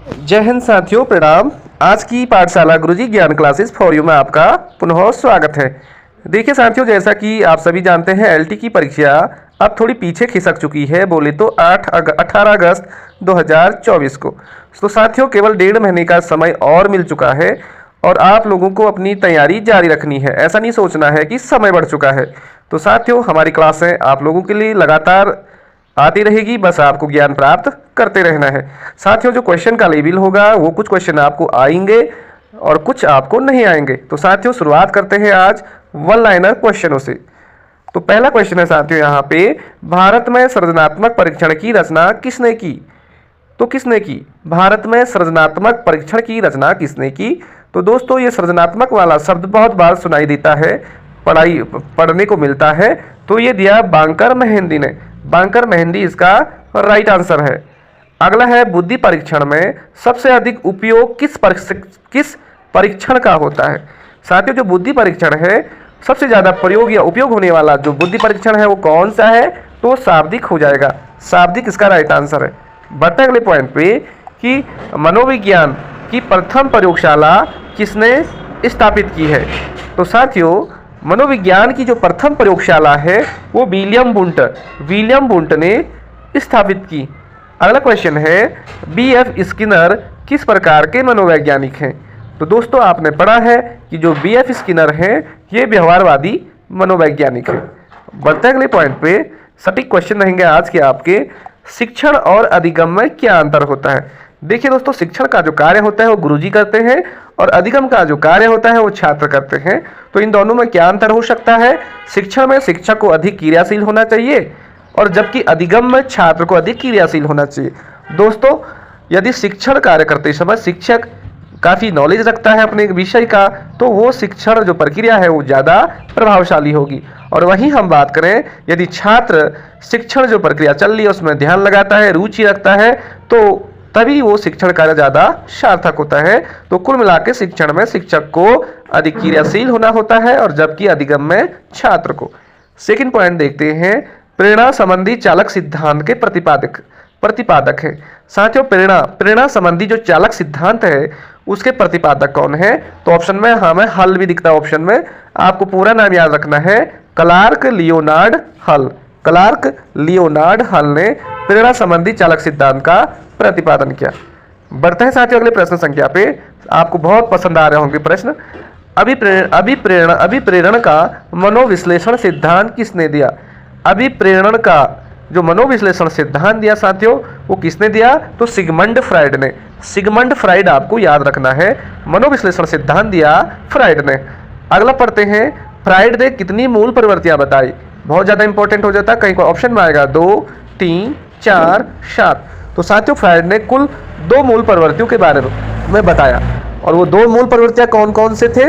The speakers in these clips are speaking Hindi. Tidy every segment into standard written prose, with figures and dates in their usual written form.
जय हिंद साथियों, प्रणाम। आज की पाठशाला गुरुजी ज्ञान क्लासेस फॉर यू में आपका पुनः स्वागत है। देखिए साथियों, जैसा कि आप सभी जानते हैं एलटी की परीक्षा अब थोड़ी पीछे खिसक चुकी है, बोले तो 18 अगस्त 2024 को। तो साथियों केवल 1.5 महीने का समय और मिल चुका है और आप लोगों को अपनी तैयारी जारी रखनी है। ऐसा नहीं सोचना है कि समय बढ़ चुका है। तो साथियों हमारी क्लासें आप लोगों के लिए लगातार आती रहेगी, बस आपको ज्ञान प्राप्त करते रहना है। साथियों जो क्वेश्चन का लेवल होगा वो कुछ क्वेश्चन आपको आएंगे और कुछ आपको नहीं आएंगे। तो साथियों शुरुआत करते हैं आज वन लाइनर क्वेश्चनों से। तो पहला क्वेश्चन है साथियों यहाँ पे, भारत में सृजनात्मक परीक्षण की रचना किसने की? तो किसने की? भारत में सृजनात्मक परीक्षण की रचना किसने की? तो दोस्तों ये सृजनात्मक वाला शब्द बहुत बार सुनाई देता है, पढ़ने को मिलता है। तो ये दिया बांकर मेहंदी ने। बांकर मेहंदी इसका राइट आंसर है। अगला है, बुद्धि परीक्षण में सबसे अधिक उपयोग किस परीक्षण का होता है? साथियों जो बुद्धि परीक्षण है सबसे ज्यादा प्रयोग या उपयोग होने वाला जो बुद्धि परीक्षण है वो कौन सा है? तो शाब्दिक हो जाएगा। शाब्दिक इसका राइट आंसर है। बढ़ते अगले पॉइंट पे कि मनोविज्ञान की प्रथम प्रयोगशाला किसने स्थापित की है? तो साथियों मनोविज्ञान की जो प्रथम प्रयोगशाला है वो विलियम वुंट ने स्थापित की। अगला क्वेश्चन है, बीएफ स्किनर किस प्रकार के मनोवैज्ञानिक हैं? तो दोस्तों आपने पढ़ा है कि जो बीएफ स्किनर हैं ये व्यवहारवादी मनोवैज्ञानिक हैं। बढ़ते अगले पॉइंट पे, सटीक क्वेश्चन रहेंगे आज के आपके, शिक्षण और अधिगम में क्या अंतर होता है? देखिए दोस्तों, शिक्षण का जो कार्य होता है वो गुरुजी करते हैं और अधिगम का जो कार्य होता है वो छात्र करते हैं। तो इन दोनों में क्या अंतर हो सकता है? शिक्षण में शिक्षक को अधिक क्रियाशील होना चाहिए और जबकि अधिगम में छात्र को अधिक क्रियाशील होना चाहिए। दोस्तों यदि शिक्षण कार्य करते समय शिक्षक काफ़ी नॉलेज रखता है अपने विषय का तो वो शिक्षण जो प्रक्रिया है वो ज़्यादा प्रभावशाली होगी। और वहीं हम बात करें यदि छात्र शिक्षण जो प्रक्रिया चल रही है उसमें ध्यान लगाता है, रुचि रखता है, तो तभी वो शिक्षण कार्य ज़्यादा सार्थक होता है। तो कुल मिला के शिक्षण में शिक्षक को अधिक क्रियाशील होना होता है और जबकि अधिगम में छात्र को। सेकंड पॉइंट देखते हैं, प्रेरणा संबंधी चालक सिद्धांत के प्रतिपादक है। साथियों प्रेरणा संबंधी जो चालक सिद्धांत है उसके प्रतिपादक कौन है? तो ऑप्शन में हमें हल भी दिखता है। ऑप्शन में आपको पूरा नाम याद रखना है, क्लार्क लियोनार्ड हल। क्लार्क लियोनार्ड हल ने प्रेरणा संबंधी चालक सिद्धांत का प्रतिपादन किया। बढ़ते हैं साथियों अगले प्रश्न संख्या पे। आपको बहुत पसंद आ रहे होंगे प्रश्न। अभिप्रेरण का मनोविश्लेषण सिद्धांत किसने दिया? अभिप्रेरण का जो मनोविश्लेषण सिद्धांत दिया साथियों वो किसने दिया? तो सिगमंड फ्राइड ने। सिगमंड फ्राइड आपको याद रखना है, मनोविश्लेषण सिद्धांत दिया फ्राइड ने। अगला पढ़ते हैं, फ्राइड ने कितनी मूल प्रवृत्तियां बताई? बहुत ज़्यादा इंपॉर्टेंट हो जाता है, कहीं ऑप्शन में आएगा 2, 3, 4, 7। तो साथियों फ्राइड ने कुल 2 मूल प्रवृत्तियों के बारे में बताया और वो 2 मूल प्रवृत्तियां कौन कौन से थे?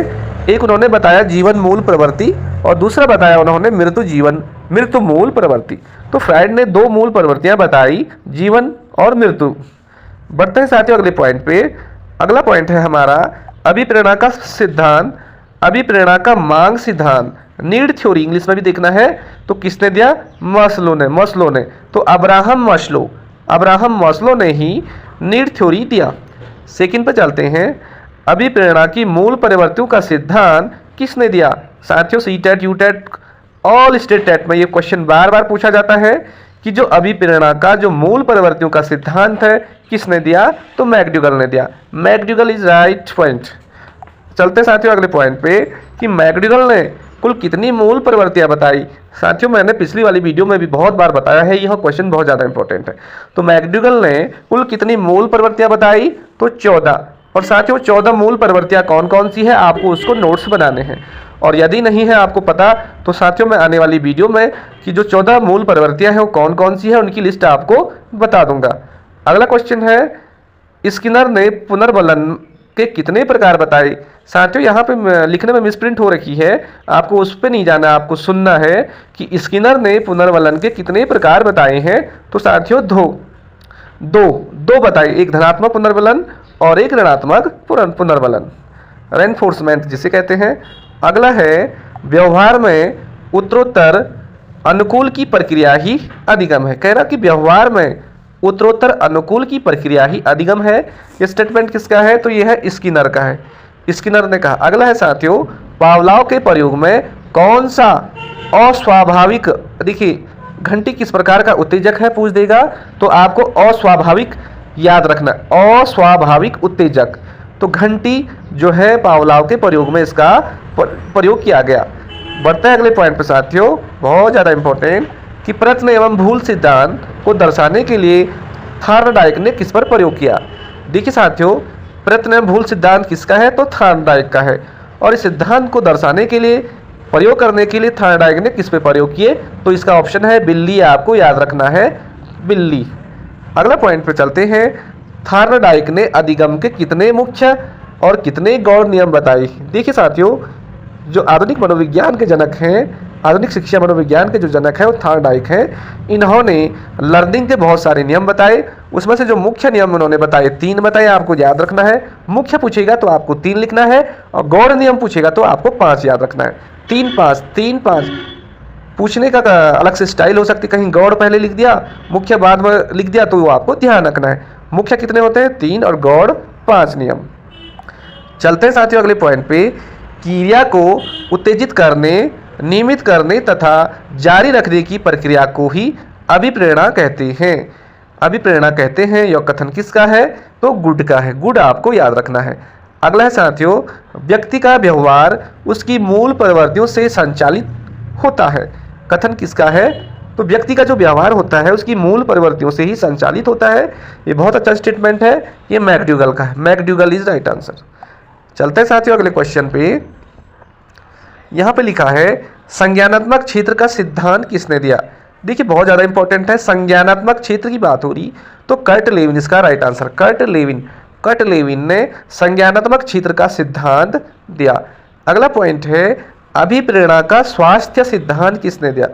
एक उन्होंने बताया जीवन मूल प्रवृत्ति और दूसरा बताया उन्होंने मृत्यु मूल प्रवृत्ति। तो फ्राइड ने 2 मूल प्रवृत्तियां बताई, जीवन और मृत्यु। बढ़ते हैं साथियों अगले पॉइंट पे। अगला पॉइंट है हमारा अभिप्रेरणा का सिद्धांत, अभिप्रेरणा का मांग सिद्धांत, नीड थ्योरी इंग्लिश में भी देखना है। तो किसने दिया? मस्लो ने। तो अब्राहम मस्लो ने ही नीड थ्योरी दिया। सेकंड पे चलते हैं, अभिप्रेरणा की मूल प्रवृत्तियों का सिद्धांत किसने दिया? साथियों CTET UTET all state TET में ये क्वेश्चन बार बार पूछा जाता है कि जो अभिप्रेरणा का जो मूल प्रवृत्तियों का सिद्धांत है किसने दिया? तो मैकडूगल ने दिया। McDougall is right point. चलते साथियों अगले पॉइंट पे कि मैकडूगल ने कुल कितनी मूल प्रवृत्तियां बताई? साथियों मैंने पिछली वाली वीडियो में भी बहुत बार बताया है, यह क्वेश्चन बहुत ज़्यादा इंपॉर्टेंट है। तो मैकडूगल ने कुल कितनी मूल प्रवृत्तियां बताई? तो 14। और साथियों 14 मूल प्रवृत्तियां कौन कौन सी है आपको उसको नोट्स बनाने हैं और यदि नहीं है आपको पता तो साथियों मैं आने वाली वीडियो में कि जो 14 मूल प्रवृत्तियां हैं वो कौन कौन सी है उनकी लिस्ट आपको बता दूंगा। अगला क्वेश्चन है, स्किनर ने पुनर्वलन के कितने प्रकार बताए? साथियों यहाँ पे लिखने में मिसप्रिंट हो रखी है, आपको उस पर नहीं जाना, आपको सुनना है कि स्किनर ने पुनर्वलन के कितने प्रकार बताए हैं। तो साथियों दो बताए, एक धनात्मक पुनर्वलन और एक ऋणात्मक पुनर्वलन, रेनफोर्समेंट जिसे कहते हैं। अगला है, व्यवहार में उत्तरोत्तर अनुकूल की प्रक्रिया ही अधिगम है। कह रहा कि व्यवहार में उत्तरोत्तर अनुकूल की प्रक्रिया ही अधिगम है। ये स्टेटमेंट किसका है? तो ये है स्किनर का है, स्किनर ने कहा। अगला है साथियों, पावलोव के प्रयोग में कौन सा अस्वाभाविक, देखिए घंटी किस प्रकार का उत्तेजक है पूछ देगा, तो आपको अस्वाभाविक याद रखना, अस्वाभाविक उत्तेजक। तो घंटी जो है पावलोव के प्रयोग में इसका प्रयोग किया गया। बढ़ते हैं अगले पॉइंट पे साथियों, बहुत ज़्यादा इंपॉर्टेंट, कि प्रयत्न एवं भूल सिद्धांत को दर्शाने के लिए थॉर्नडाइक ने किस पर प्रयोग किया। देखिए साथियों, प्रयत्न एवं भूल सिद्धांत किसका है? तो थॉर्नडाइक का है। और इस सिद्धांत को दर्शाने के लिए, प्रयोग करने के लिए थॉर्नडाइक ने किस पे प्रयोग किए? तो इसका ऑप्शन है बिल्ली, आपको याद रखना है बिल्ली। अगला पॉइंट पे चलते हैं, थॉर्नडाइक ने अधिगम के कितने मुख्य और कितने गौण नियम बताए। देखिए साथियों, जो आधुनिक मनोविज्ञान के जनक हैं, आधुनिक शिक्षा मनोविज्ञान के जो जनक हैं वो थॉर्नडाइक हैं। इन्होंने लर्निंग के बहुत सारे नियम बताए, उसमें से जो मुख्य नियम उन्होंने बताए 3 बताए, आपको याद रखना है। मुख्य पूछेगा तो आपको 3 लिखना है, और गौण नियम पूछेगा तो आपको 5 याद रखना है। 3-5 पूछने का अलग से स्टाइल हो सकती है, कहीं गौड़ पहले लिख दिया, मुख्य बाद में लिख दिया, तो वो आपको ध्यान रखना है। मुख्य कितने होते हैं? 3 और गौड़ 5 नियम। चलते हैं साथियों अगले पॉइंट पे, क्रिया को उत्तेजित करने, नियमित करने तथा जारी रखने की प्रक्रिया को ही अभिप्रेरणा कहते हैं। अभिप्रेरणा कहते हैं। यह कथन किसका है? तो गुड का है, गुड आपको याद रखना है। अगला है साथियों, व्यक्ति का व्यवहार उसकी मूल प्रवृत्तियों से संचालित होता है। कथन किसका है? तो व्यक्ति का जो व्यवहार होता है उसकी मूल प्रवृत्तियों से ही संचालित होता है। ये बहुत अच्छा स्टेटमेंट है, ये मैकडूगल का है। McDougall is right answer. चलते हैं साथियों अगले क्वेश्चन पे। यहाँ पे लिखा है, संज्ञानात्मक क्षेत्र का सिद्धांत किसने दिया। देखिए बहुत ज़्यादा इंपॉर्टेंट है, संज्ञानात्मक क्षेत्र की बात हो रही तो कर्ट लेविन इसका राइट आंसर। कर्ट लेविन ने संज्ञानात्मक क्षेत्र का सिद्धांत दिया। अगला पॉइंट है, अभिप्रेरणा का स्वास्थ्य सिद्धांत किसने दिया।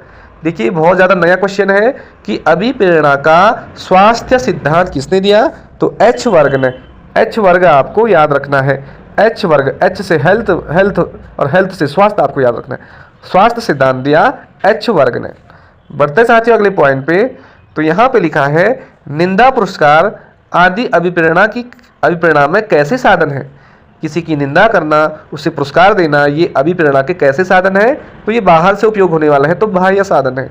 देखिए बहुत ज़्यादा नया क्वेश्चन है कि अभिप्रेरणा का स्वास्थ्य सिद्धांत किसने दिया। तो एच वर्ग ने। एच वर्ग आपको याद रखना है, एच वर्ग, एच से हेल्थ, हेल्थ और हेल्थ से स्वास्थ्य आपको याद रखना है। स्वास्थ्य सिद्धांत दिया एच वर्ग ने। बढ़ते साथियों अगले पॉइंट पे, तो यहाँ पे लिखा है, निंदा पुरस्कार आदि अभिप्रेरणा में कैसे साधन है। किसी की निंदा करना, उसे पुरस्कार देना, ये अभिप्रेरणा के कैसे साधन है। तो ये बाहर से उपयोग होने वाला है, तो बाह्य साधन है।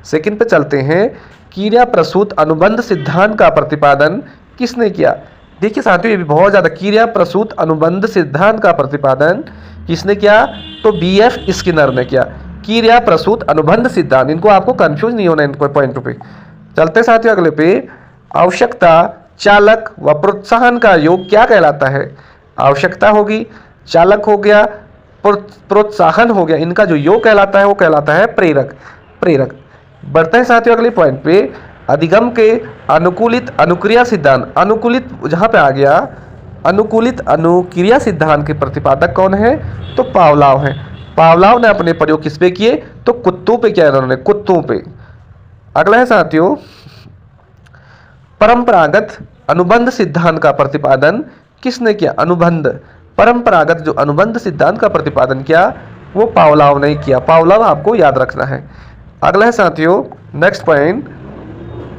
सेकंड पे चलते हैं, क्रिया प्रसूत अनुबंध सिद्धांत का प्रतिपादन किसने किया। देखिए साथियों, ये भी बहुत ज़्यादा, क्रिया प्रसूत अनुबंध सिद्धांत का प्रतिपादन किसने किया। तो BF स्किनर ने किया। क्रिया प्रसूत अनुबंध सिद्धांत, इनको आपको कंफ्यूज नहीं होना इनको पॉइंट पे। चलते साथियों अगले पे, आवश्यकता, चालक व प्रोत्साहन का योग क्या कहलाता है। आवश्यकता होगी, चालक हो गया, प्रोत्साहन हो गया, इनका जो योग कहलाता है वो कहलाता है प्रेरक। बढ़ते हैं साथियों अगले पॉइंट पे, अधिगम के अनुकूलित अनुक्रिया सिद्धांत। अनुकूलित जहाँ पे आ गया, अनुकूलित अनुक्रिया सिद्धांत के प्रतिपादक कौन है। तो पावलोव है। पावलोव ने अपने प्रयोग किस पे किए। तो कुत्तों पे किया इन्होंने, कुत्तों पे। अगला है साथियों, परंपरागत अनुबंध सिद्धांत का प्रतिपादन किसने किया। अनुबंध, परंपरागत जो अनुबंध सिद्धांत का प्रतिपादन किया वो पावलोव ने किया। पावलोव आपको याद रखना है। अगला है साथियों नेक्स्ट पॉइंट,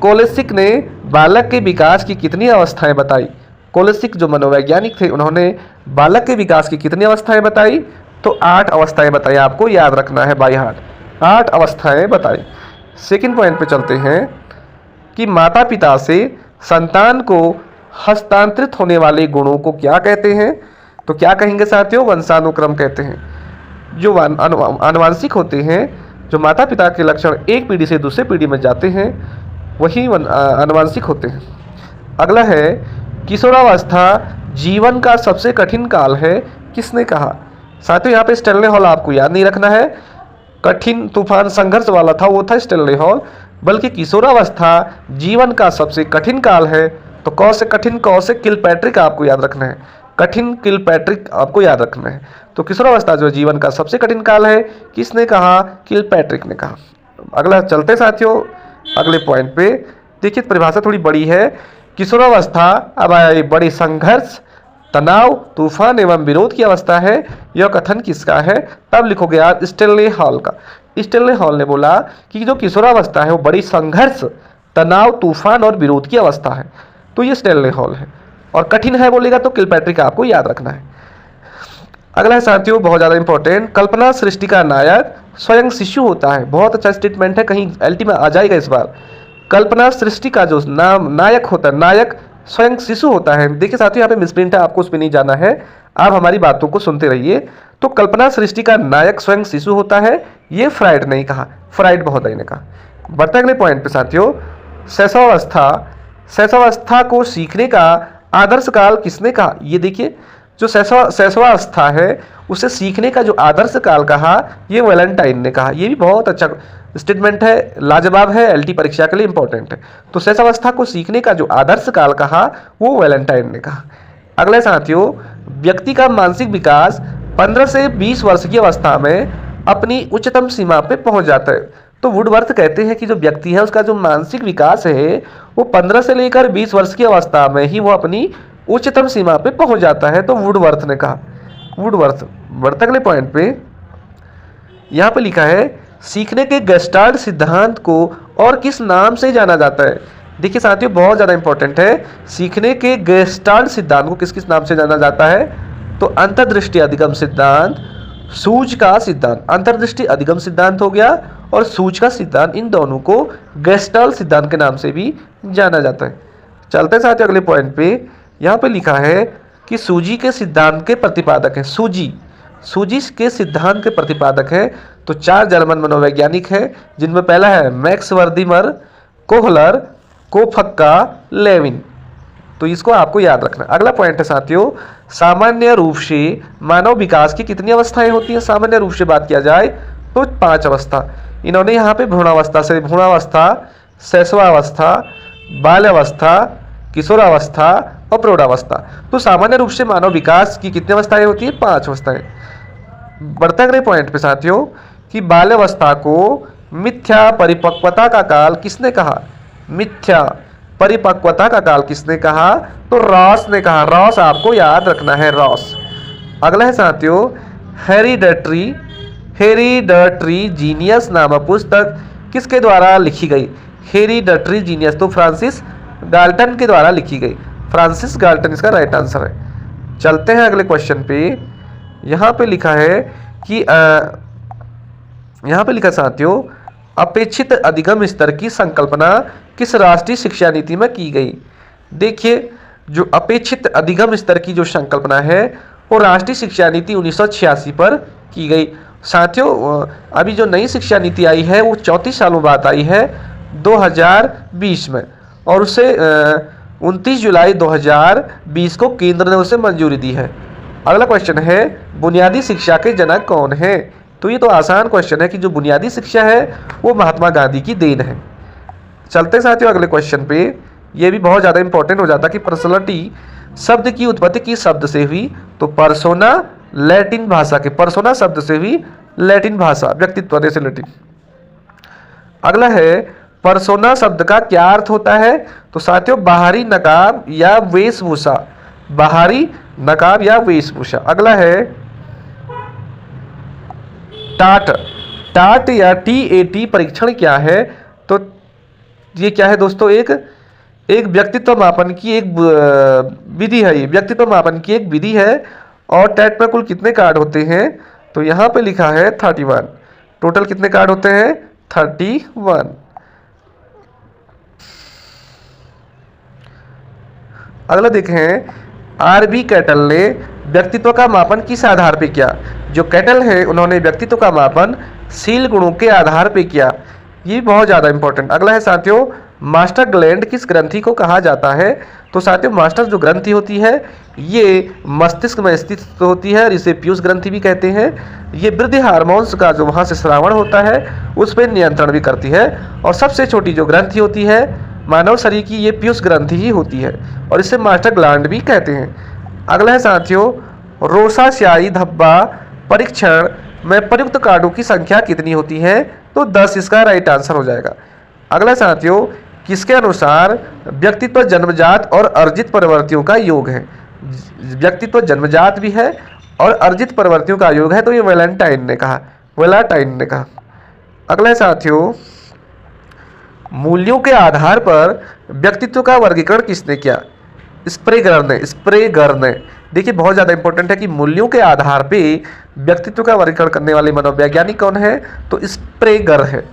कोलेसिक ने बालक के विकास की कितनी अवस्थाएं बताई। कोलेसिक जो मनोवैज्ञानिक थे, उन्होंने बालक के विकास की कितनी अवस्थाएं बताई। तो 8 अवस्थाएं बताई, आपको याद रखना है बाय हार्ट। 8 अवस्थाएं बताई। सेकंड पॉइंट पे चलते हैं कि माता पिता से संतान को हस्तांतरित होने वाले गुणों को क्या कहते हैं। तो क्या कहेंगे साथियों, वंशानुक्रम कहते हैं। जो आनुवंशिक होते हैं, जो माता पिता के लक्षण एक पीढ़ी से दूसरे पीढ़ी में जाते हैं, वही आनुवंशिक होते हैं। अगला है, किशोरावस्था जीवन का सबसे कठिन काल है, किसने कहा। साथियों यहाँ पे स्टेनले हॉल आपको याद नहीं रखना है, कठिन तूफान संघर्ष वाला था वो था स्टेनले हॉल, बल्कि किशोरावस्था जीवन का सबसे कठिन काल है। तो कौन से कठिन, कौन से किलपैट्रिक आपको याद रखना है, कठिन किलपैट्रिक आपको याद रखना है। तो किशोरावस्था जो जीवन का सबसे कठिन काल है, किसने कहा, किलपैट्रिक ने कहा। अगला चलते साथियों अगले पॉइंट पे। देखिए परिभाषा थोड़ी बड़ी है। किशोरावस्था अब आया बड़े संघर्ष, तनाव, तूफान एवं विरोध की अवस्था है। यह कथन किसका है। तब लिखोगे आप स्टेनले हॉल का। स्टेनले हॉल ने बोला कि जो किशोरावस्था है वो बड़ी संघर्ष, तनाव, तूफान और विरोध की अवस्था है, तो ये स्टैनले हॉल है। और कठिन है बोलेगा तो किलपैट्रिक आपको याद रखना है। अगला है साथियों बहुत ज़्यादा इंपॉर्टेंट, कल्पना सृष्टि का नायक स्वयं शिशु होता है। बहुत अच्छा स्टेटमेंट है, कहीं एलटी में आ जाएगा इस बार। कल्पना सृष्टि का जो नायक होता है, नायक स्वयं शिशु होता है। देखिए साथियों यहाँ पे मिसप्रिंट है, आपको उस पर नहीं जाना है, आप हमारी बातों को सुनते रहिए। तो कल्पना सृष्टि का नायक स्वयं शिशु होता है, ये फ्राइड नहीं कहा, फ्राइड महोदय ने कहा। बढ़ते अगले पॉइंट पे साथियों, शैशवावस्था। शैशवावस्था को सीखने का आदर्श काल किसने कहा? ये देखिए जो शैशवावस्था है उसे सीखने का जो आदर्श काल कहा, ये वैलेंटाइन ने कहा। ये भी बहुत अच्छा स्टेटमेंट है, लाजवाब है, एलटी परीक्षा के लिए इंपॉर्टेंट है। तो शैशवावस्था को सीखने का जो आदर्श काल कहा, वो वैलेंटाइन ने कहा। अगले साथियों, व्यक्ति का मानसिक विकास 15 से 20 वर्ष की अवस्था में अपनी उच्चतम सीमा पे पहुंच जाता है। तो वुडवर्थ कहते हैं कि जो व्यक्ति है उसका जो मानसिक विकास है वो 15 से लेकर 20 वर्ष की अवस्था में ही वो अपनी उच्चतम सीमा पे पहुंच जाता है, तो वुडवर्थ ने कहा। वुडवर्थ। बढ़ते अगले पॉइंट पे, यहाँ पे लिखा है सीखने के गेस्टाल्ट सिद्धांत को और किस नाम से जाना जाता है? देखिए साथियों बहुत ज़्यादा इंपॉर्टेंट है, सीखने के गेस्टाल्ट सिद्धांत को किस किस नाम से जाना जाता है? तो अंतर्दृष्टि अधिगम सिद्धांत, सूझ का सिद्धांत। अंतर्दृष्टि अधिगम सिद्धांत हो गया और सूझ का सिद्धांत, इन दोनों को गेस्टाल्ट सिद्धांत के नाम से भी जाना जाता है। चलते हैं साथियों अगले पॉइंट पे, यहाँ पे लिखा है कि सूझी के सिद्धांत के प्रतिपादक हैं। सूझी के सिद्धांत के प्रतिपादक हैं तो 4 जर्मन मनोवैज्ञानिक हैं, जिनमें पहला है मैक्स वर्दीमर, कोहलर, कोफक्का, लेविन। तो इसको आपको याद रखना। अगला पॉइंट है साथियों, सामान्य रूप से मानव विकास की कितनी अवस्थाएं होती हैं? सामान्य रूप से बात किया जाए तो 5 अवस्था। इन्होंने यहाँ पे भ्रूणावस्था, शैशवावस्था, बाल्यावस्था, किशोरावस्था और प्रौढ़ावस्था। तो सामान्य रूप से मानव विकास की कितनी अवस्थाएं होती है? 5 अवस्थाएं। बढ़ते अगले पॉइंट पे साथियों कि बाल्यावस्था को मिथ्या परिपक्वता का काल किसने कहा? मिथ्या परिपक्वता का काल किसने कहा? तो रॉस ने कहा। रॉस आपको याद रखना है, रॉस। अगला है साथियों, हेरिडटरी जीनियस नामक पुस्तक किसके द्वारा लिखी गई? हेरिडटरी जीनियस तो फ्रांसिस गाल्टन के द्वारा लिखी गई। फ्रांसिस गाल्टन इसका राइट आंसर है। चलते हैं अगले क्वेश्चन पे। यहाँ पे लिखा है कि यहाँ पे लिखा साथियों, अपेक्षित अधिगम स्तर की संकल्पना किस राष्ट्रीय शिक्षा नीति में की गई? देखिए जो अपेक्षित अधिगम स्तर की जो संकल्पना है वो राष्ट्रीय शिक्षा नीति 1986 पर की गई। साथियों अभी जो नई शिक्षा नीति आई है वो 34 सालों बाद आई है 2020 में, और उसे 29 जुलाई 2020 को केंद्र ने उसे मंजूरी दी है। अगला क्वेश्चन है, बुनियादी शिक्षा के जनक कौन है? तो ये तो आसान क्वेश्चन है कि जो बुनियादी शिक्षा है वो महात्मा गांधी की देन है। चलते साथियों अगले क्वेश्चन पे। ये भी बहुत ज़्यादा इंपॉर्टेंट हो जाता है कि पर्सनालिटी शब्द की उत्पत्ति किस शब्द से हुई? तो पर्सोना लैटिन भाषा के, पर्सोना शब्द से हुई, लैटिन भाषा, व्यक्तित्व से लैटिन। अगला है, पर्सोना शब्द का क्या अर्थ होता है? तो साथियों बाहरी नकाब या वेशभूषा, बाहरी नकाब या वेशभूषा। अगला है टाट या TAT परीक्षण क्या है? तो ये क्या है दोस्तों? एक व्यक्तित्व मापन की एक विधि है। ये व्यक्तित्व मापन की एक विधि है। और टैट में कुल कितने कार्ड होते हैं? तो यहाँ पे लिखा है 31। टोटल कितने कार्ड होते हैं? 31। अगला देखें, RB कैटल ने व्यक्तित्व का मापन किस आधार पे किया? जो कैटल है उन्होंने व्यक्तित्व का मापन शील गुणों के आधार पे किया। ये बहुत ज़्यादा इंपॉर्टेंट। अगला है साथियों, मास्टर ग्लैंड किस ग्रंथि को कहा जाता है? तो साथियों मास्टर जो ग्रंथि होती है ये मस्तिष्क में स्थित होती है और इसे पीयूष ग्रंथि भी कहते हैं। ये वृद्धि हार्मोन्स का जो वहाँ से स्रावण होता है उस पर नियंत्रण भी करती है। और सबसे छोटी जो ग्रंथि होती है मानव शरीर की, ये पीयूष ग्रंथि ही होती है और इसे मास्टर ग्लैंड भी कहते हैं। अगला है साथियों, रोसास्यायी धब्बा परीक्षण में प्रयुक्त कार्डों की संख्या कितनी होती है? तो 10 इसका राइट आंसर हो जाएगा। अगला साथियों, किसके अनुसार व्यक्तित्व जन्मजात और अर्जित प्रवृत्तियों का योग है? व्यक्तित्व जन्मजात भी है और अर्जित प्रवृत्तियों का योग है, तो ये वेलेंटाइन ने कहा। अगला है साथियों, मूल्यों के आधार पर व्यक्तित्व का वर्गीकरण किसने किया? स्प्रेगर ने। स्प्रेगर ने। देखिए बहुत ज़्यादा इंपॉर्टेंट है कि मूल्यों के आधार पे व्यक्तित्व का वर्गीकरण करने वाले मनोवैज्ञानिक कौन है? तो स्प्रेगर है।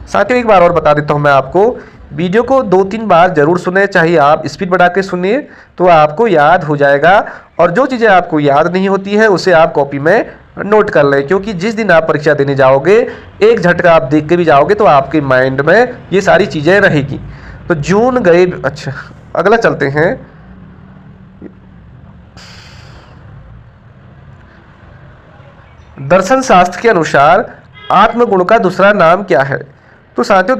साथियों एक बार और बता देता हूँ मैं आपको, वीडियो को 2-3 बार जरूर सुने, चाहे आप स्पीड बढ़ा के सुनिए तो आपको याद हो जाएगा। और जो चीज़ें आपको याद नहीं होती है उसे आप कॉपी में नोट कर लें, क्योंकि जिस दिन आप परीक्षा देने जाओगे एक झटका आप देख के भी जाओगे तो आपके माइंड में ये सारी चीज़ें रहेगी। तो जून गए। अच्छा अगला चलते हैं। दर्शन शास्त्र के अनुसार आत्मगुण का दूसरा नाम क्या है? तो साथियों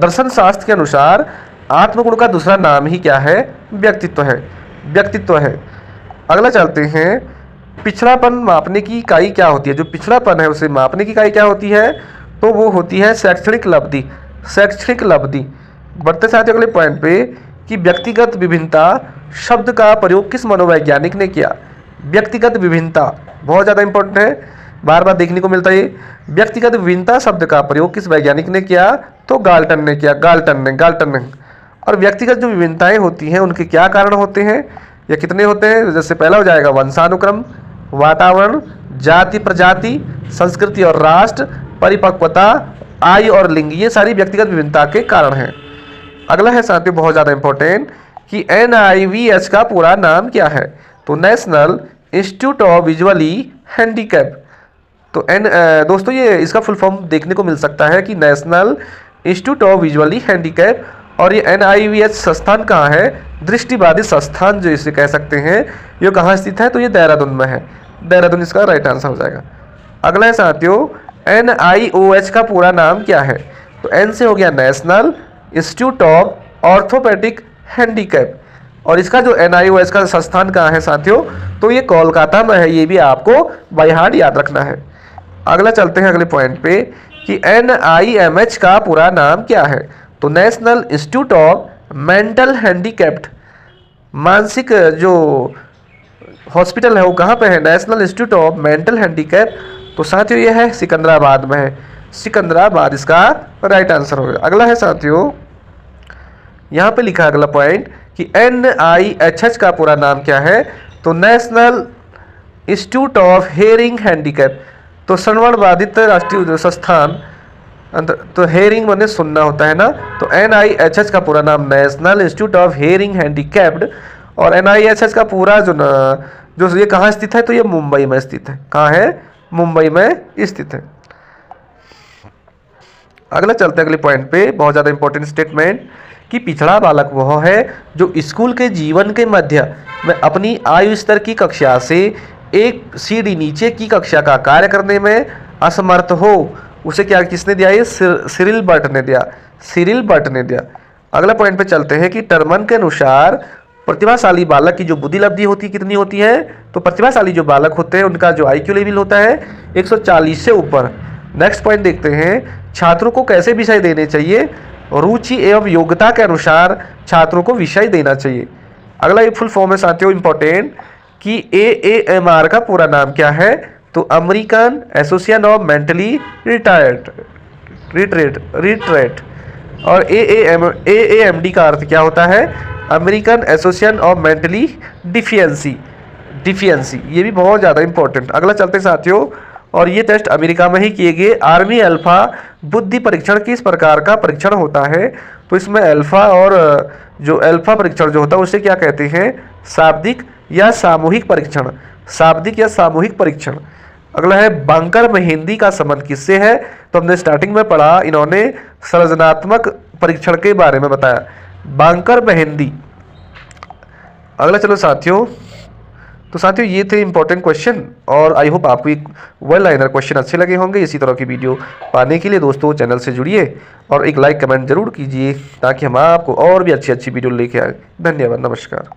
दर्शन शास्त्र के अनुसार आत्मगुण का दूसरा नाम ही क्या है? व्यक्तित्व है। व्यक्तित्व है। अगला चलते हैं। पिछड़ापन मापने की इकाई क्या होती है? जो पिछड़ापन है उसे मापने की इकाई क्या होती है? तो वो होती है शैक्षणिक लब्धि। शैक्षणिक लब्धि। बढ़ते साथियों अगले पॉइंट पे कि व्यक्तिगत विभिन्नता शब्द का प्रयोग किस मनोवैज्ञानिक ने किया? व्यक्तिगत विभिन्नता बहुत ज़्यादा इंपॉर्टेंट है, बार बार देखने को मिलता है। व्यक्तिगत विभिन्नता शब्द का प्रयोग किस वैज्ञानिक ने किया? तो गाल्टन ने किया। गाल्टन ने। और व्यक्तिगत जो विभिन्नताएं होती हैं उनके क्या कारण होते हैं या कितने होते हैं? जैसे पहला हो जाएगा वंशानुक्रम, वातावरण, जाति प्रजाति, संस्कृति और राष्ट्र, परिपक्वता, आयु और लिंग, ये सारी व्यक्तिगत विभिन्नता के कारण हैं। अगला है साथियों बहुत ज़्यादा इंपॉर्टेंट कि NIVH का पूरा नाम क्या है? तो national institute of visually handicap. तो दोस्तों ये इसका फुल फॉर्म देखने को मिल सकता है कि national institute of visually handicap. और ये NIVH संस्थान कहाँ है? दृष्टिबाधित संस्थान जो इसे कह सकते हैं। ये कहाँ स्थित है? तो ये देहरादून में है। देहरादून इसका राइट आंसर हो जाएगा। अगला है साथियों NIOH का पूरा नाम क्या है? तो N से हो गया national institute of orthopaedic handicap. और इसका जो NIOH का संस्थान कहाँ है साथियों? तो ये कोलकाता में है। ये भी आपको बाय हार्ट याद रखना है। अगला चलते हैं अगले पॉइंट पे कि NIMH का पूरा नाम क्या है? तो national institute of mental handicapped. मानसिक जो हॉस्पिटल है वो कहाँ पे है? National institute of mental handicap. तो साथियों ये है सिकंदराबाद में है। सिकंदराबाद इसका राइट आंसर होगा। अगला है साथियों यहाँ पे लिखा है अगला पॉइंट कि NIHH का पूरा नाम क्या है? तो national institute of hearing handicap. तो श्रवण बाधित राष्ट्रीय संस्थान। तो हेयरिंग माने सुनना होता है ना। तो NIHH का पूरा नाम national institute of hearing handicapped. और NIHH का पूरा जो ये कहाँ स्थित है? तो ये मुंबई में स्थित है। कहाँ है? मुंबई में स्थित है। अगला चलते हैं अगले पॉइंट पे, बहुत ज़्यादा इंपॉर्टेंट स्टेटमेंट कि पिछड़ा बालक वह है जो स्कूल के जीवन के मध्य में अपनी आयु स्तर की कक्षा से एक सीढ़ी नीचे की कक्षा का कार्य करने में असमर्थ हो। उसे क्या किसने दिया? ये सिरिल बर्ट ने दिया। सिरिल बर्ट ने दिया। अगला पॉइंट पे चलते हैं कि टर्मन के अनुसार प्रतिभाशाली बालक की जो बुद्धि लब्धि होती है कितनी होती है? तो प्रतिभाशाली जो बालक होते हैं उनका जो IQ लेवल होता है 140 से ऊपर। नेक्स्ट पॉइंट देखते हैं छात्रों को कैसे विषय देने चाहिए? रुचि एवं योग्यता के अनुसार छात्रों को विषय देना चाहिए। अगला एक फुल फॉर्म है साथियों इंपॉर्टेंट कि AAMR का पूरा नाम क्या है? तो American Association of mentally retarded. और AAMD का अर्थ क्या होता है? American Association of mentally deficiency. ये भी बहुत ज़्यादा इंपॉर्टेंट। अगला चलते साथियों, और ये टेस्ट अमेरिका में ही किए गए आर्मी अल्फा बुद्धि परीक्षण किस प्रकार का परीक्षण होता है? तो इसमें अल्फा और जो अल्फा परीक्षण जो होता है उसे क्या कहते हैं? शाब्दिक या सामूहिक परीक्षण। शाब्दिक या सामूहिक परीक्षण। अगला है बांकर मेहंदी का संबंध किससे है? तो हमने स्टार्टिंग में पढ़ा, इन्होंने सृजनात्मक परीक्षण के बारे में बताया। बांकर मेहंदी। अगला चलो साथियों, तो साथियों ये थे इंपॉर्टेंट क्वेश्चन और आई होप आपको एक वन लाइनर क्वेश्चन अच्छे लगे होंगे। इसी तरह की वीडियो पाने के लिए दोस्तों चैनल से जुड़िए और एक लाइक कमेंट जरूर कीजिए ताकि हम आपको और भी अच्छी वीडियो लेके आए। धन्यवाद, नमस्कार।